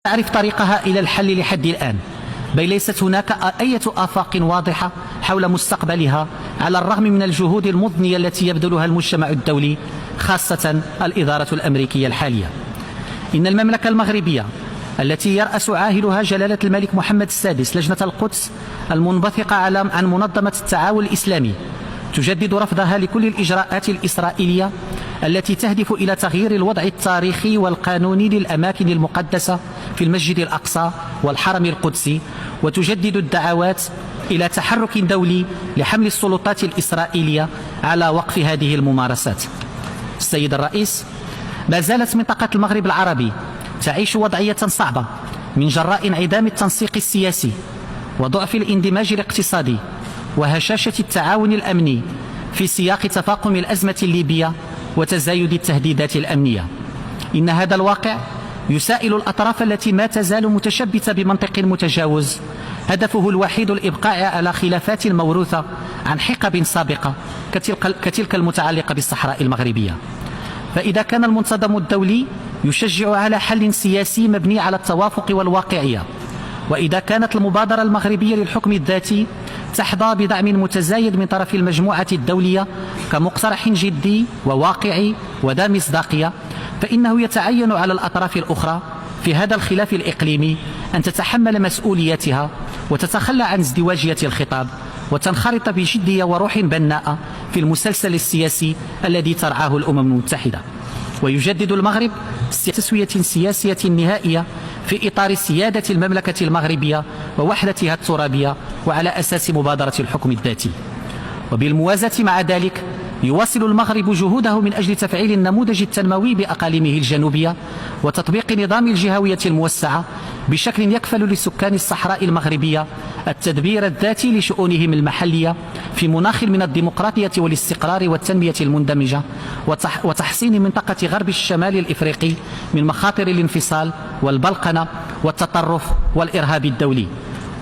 تعرف طريقها إلى الحل لحد الآن، بل ليست هناك أي آفاق واضحة حول مستقبلها على الرغم من الجهود المضنية التي يبذلها المجتمع الدولي، خاصة الإدارة الأمريكية الحالية. إن المملكة المغربية التي يرأس عاهلها جلالة الملك محمد السادس لجنة القدس المنبثقة عن منظمة التعاون الإسلامي تجدد رفضها لكل الإجراءات الإسرائيلية التي تهدف إلى تغيير الوضع التاريخي والقانوني للأماكن المقدسة في المسجد الأقصى والحرم القدسي، وتجدد الدعوات إلى تحرك دولي لحمل السلطات الإسرائيلية على وقف هذه الممارسات. السيد الرئيس، ما زالت منطقة المغرب العربي تعيش وضعية صعبة من جراء انعدام التنسيق السياسي وضعف الاندماج الاقتصادي وهشاشة التعاون الأمني في سياق تفاقم الأزمة الليبية وتزايد التهديدات الأمنية. إن هذا الواقع يسائل الأطراف التي ما تزال متشبثة بمنطق متجاوز هدفه الوحيد الإبقاء على خلافات موروثة عن حقب سابقة كتلك المتعلقة بالصحراء المغربية. فإذا كان المنتظم الدولي يشجع على حل سياسي مبني على التوافق والواقعية، وإذا كانت المبادرة المغربية للحكم الذاتي تحظى بدعم متزايد من طرف المجموعة الدولية كمقترح جدي وواقعي وذا مصداقية، فإنه يتعين على الأطراف الأخرى في هذا الخلاف الإقليمي أن تتحمل مسؤوليتها وتتخلى عن ازدواجية الخطاب وتنخرط بجدية وروح بناءة في المسلسل السياسي الذي ترعاه الأمم المتحدة. ويجدد المغرب تسوية سياسية نهائية في إطار سيادة المملكة المغربية ووحدتها الترابية وعلى أساس مبادرة الحكم الذاتي. وبالموازاة مع ذلك يواصل المغرب جهوده من أجل تفعيل النموذج التنموي بأقاليمه الجنوبية وتطبيق نظام الجهوية الموسعة بشكل يكفل لسكان الصحراء المغربية التدبير الذاتي لشؤونهم المحلية في مناخ من الديمقراطية والاستقرار والتنمية المندمجة، وتحسين منطقة غرب الشمال الإفريقي من مخاطر الانفصال والبلقنة والتطرف والإرهاب الدولي.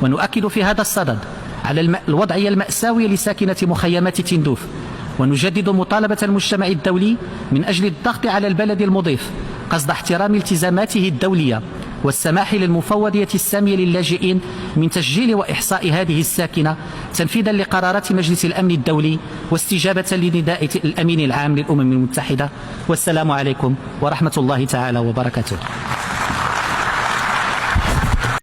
ونؤكد في هذا الصدد على الوضعية المأساوية لساكنة مخيمات تندوف، ونجدد مطالبة المجتمع الدولي من أجل الضغط على البلد المضيف قصد احترام التزاماته الدولية والسماح للمفوضية السامية للاجئين من تسجيل وإحصاء هذه الساكنة تنفيذا لقرارات مجلس الأمن الدولي واستجابة لنداء الأمين العام للأمم المتحدة. والسلام عليكم ورحمة الله تعالى وبركاته.